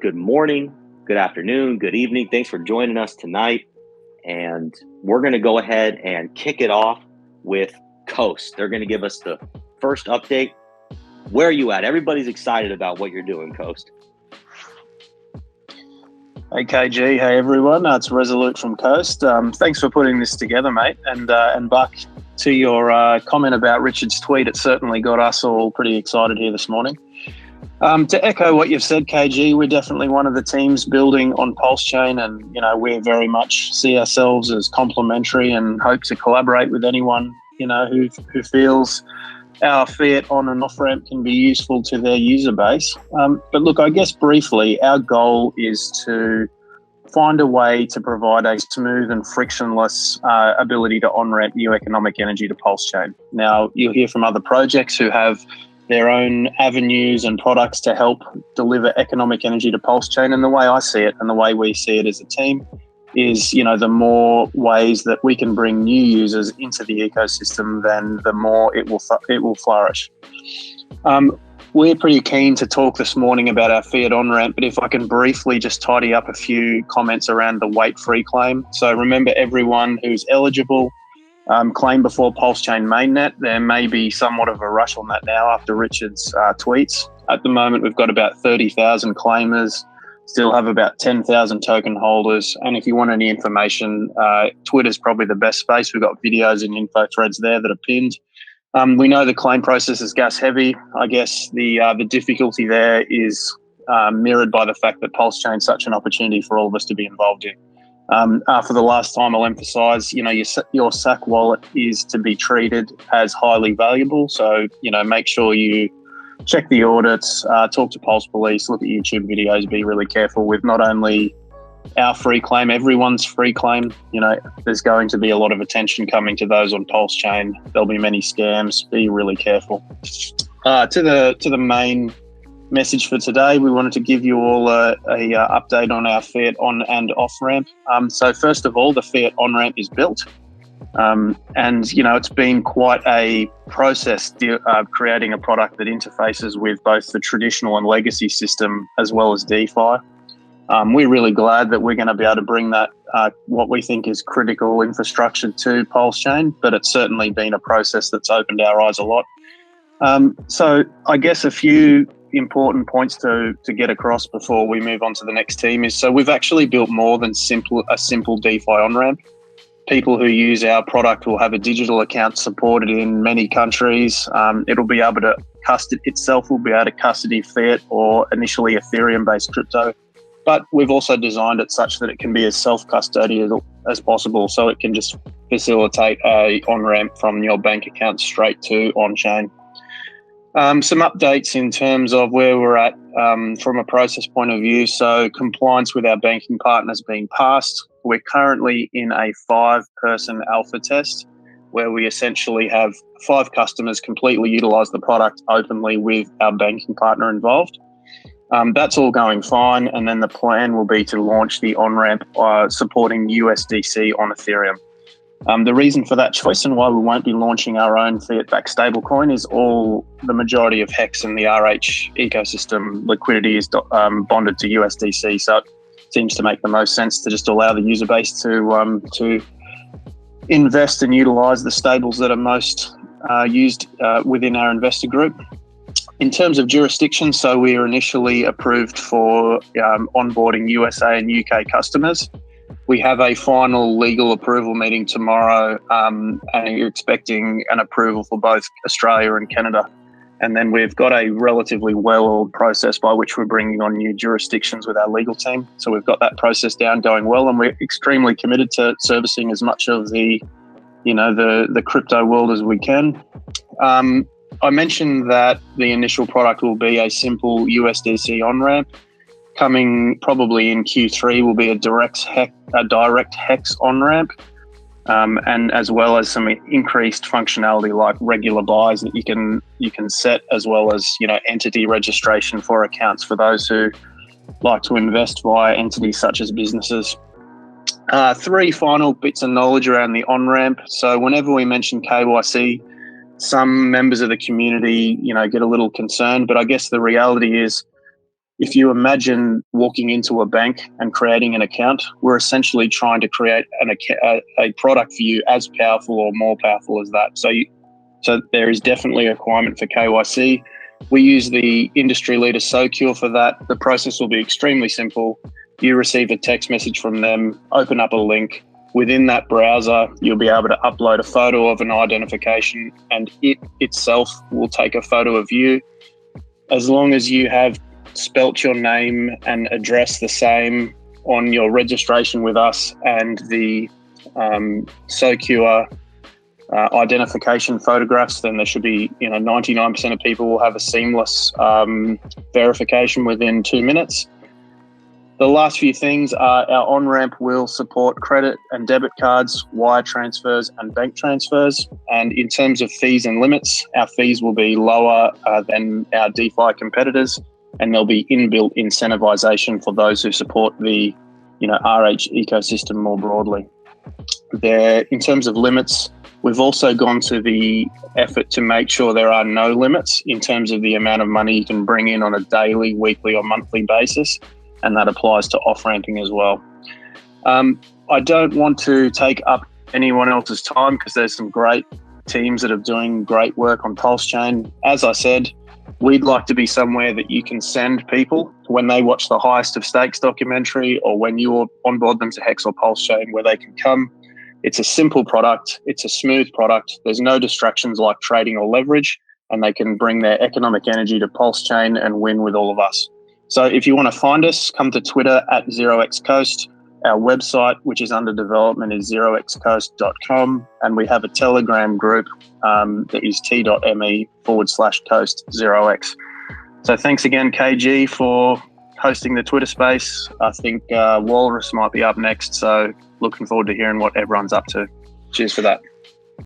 good morning, good afternoon, good evening. Thanks for joining us tonight. And we're going to go ahead and kick it off with Coast. They're going to give us the first update. Where are you at? Everybody's excited about what you're doing, Coast. Hey KG, hey everyone. It's Resolute from Coast. Thanks for putting this together, mate. And Buck, to your comment about Richard's tweet, it certainly got us all pretty excited here this morning. To echo what you've said, KG, we're definitely one of the teams building on Pulse Chain, and we very much see ourselves as complementary and hope to collaborate with anyone who feels our Fiat on and off ramp can be useful to their user base. But look, I guess briefly, our goal is to find a way to provide a smooth and frictionless ability to on-ramp new economic energy to Pulse Chain. Now, you'll hear from other projects who have their own avenues and products to help deliver economic energy to Pulse Chain. And the way I see it and the way we see it as a team is, the more ways that we can bring new users into the ecosystem, then the more it will flourish. We're pretty keen to talk this morning about our Fiat on-ramp, but if I can briefly just tidy up a few comments around the wait-free claim. So remember, everyone who's eligible, claim before Pulse Chain mainnet. There may be somewhat of a rush on that now after Richard's tweets. At the moment, we've got about 30,000 claimers, still have about 10,000 token holders. And if you want any information, Twitter's probably the best space. We've got videos and info threads there that are pinned. We know the claim process is gas heavy. I guess the difficulty there is mirrored by the fact that Pulse Chain is such an opportunity for all of us to be involved in. For the last time, I'll emphasise, your SAC wallet is to be treated as highly valuable. So, make sure you check the audits, talk to Pulse Police, look at YouTube videos, be really careful with not only our free claim, everyone's free claim. There's going to be a lot of attention coming to those on Pulse Chain. There'll be many scams. Be really careful. To the main message for today, we wanted to give you all a update on our Fiat on and off ramp. So first of all, the Fiat on ramp is built. And it's been quite a process creating a product that interfaces with both the traditional and legacy system as well as DeFi. We're really glad that we're going to be able to bring that, what we think is critical infrastructure to Pulse Chain, but it's certainly been a process that's opened our eyes a lot. So I guess a few important points to get across before we move on to the next team is, so we've actually built more than a simple DeFi on-ramp. People who use our product will have a digital account supported in many countries. It'll be able to will be able to custody Fiat or initially Ethereum-based crypto. But we've also designed it such that it can be as self-custodial as possible, so it can just facilitate a on-ramp from your bank account straight to on-chain. Some updates in terms of where we're at from a process point of view. So compliance with our banking partners being passed. We're currently in a 5-person alpha test where we essentially have 5 customers completely utilize the product openly with our banking partner involved. That's all going fine, and then the plan will be to launch the on-ramp supporting USDC on Ethereum. The reason for that choice and why we won't be launching our own Fiat-backed stablecoin is the majority of HEX and the RH ecosystem liquidity is bonded to USDC, so it seems to make the most sense to just allow the user base to invest and utilise the stables that are most used within our investor group. In terms of jurisdiction, so we are initially approved for onboarding USA and UK customers. We have a final legal approval meeting tomorrow, and you're expecting an approval for both Australia and Canada. And then we've got a relatively well-oiled process by which we're bringing on new jurisdictions with our legal team. So we've got that process down, going well, and we're extremely committed to servicing as much of the crypto world as we can. I mentioned that the initial product will be a simple USDC on-ramp. Coming probably in Q3 will be a direct HEX on-ramp, and as well as some increased functionality like regular buys that you can set, as well as entity registration for accounts for those who like to invest via entities such as businesses. 3 final bits of knowledge around the on-ramp. So whenever we mention KYC, some members of the community, get a little concerned, but I guess the reality is if you imagine walking into a bank and creating an account, we're essentially trying to create a product for you as powerful or more powerful as that. So there is definitely a requirement for KYC. We use the industry leader Socure for that. The process will be extremely simple. You receive a text message from them, open up a link. Within that browser, you'll be able to upload a photo of an identification, and it itself will take a photo of you. As long as you have spelt your name and address the same on your registration with us and the Socure identification photographs, then there should be, 99% of people will have a seamless verification within 2 minutes. The last few things are our Onramp will support credit and debit cards, wire transfers and bank transfers. And in terms of fees and limits, our fees will be lower than our DeFi competitors, and there'll be inbuilt incentivization for those who support the RH ecosystem more broadly. In terms of limits, we've also gone to the effort to make sure there are no limits in terms of the amount of money you can bring in on a daily, weekly or monthly basis. And that applies to off-ramping as well. I don't want to take up anyone else's time because there's some great teams that are doing great work on Pulse Chain. As I said, we'd like to be somewhere that you can send people when they watch the Highest of Stakes documentary or when you onboard them to Hex or Pulse Chain, where they can come. It's a simple product. It's a smooth product. There's no distractions like trading or leverage, and they can bring their economic energy to Pulse Chain and win with all of us. So if you want to find us, come to Twitter at 0xcoast. Our website, which is under development, is 0xcoast.com. And we have a Telegram group that is t.me/coast0x. So thanks again, KG, for hosting the Twitter space. I think Walrus might be up next. So looking forward to hearing what everyone's up to. Cheers for that.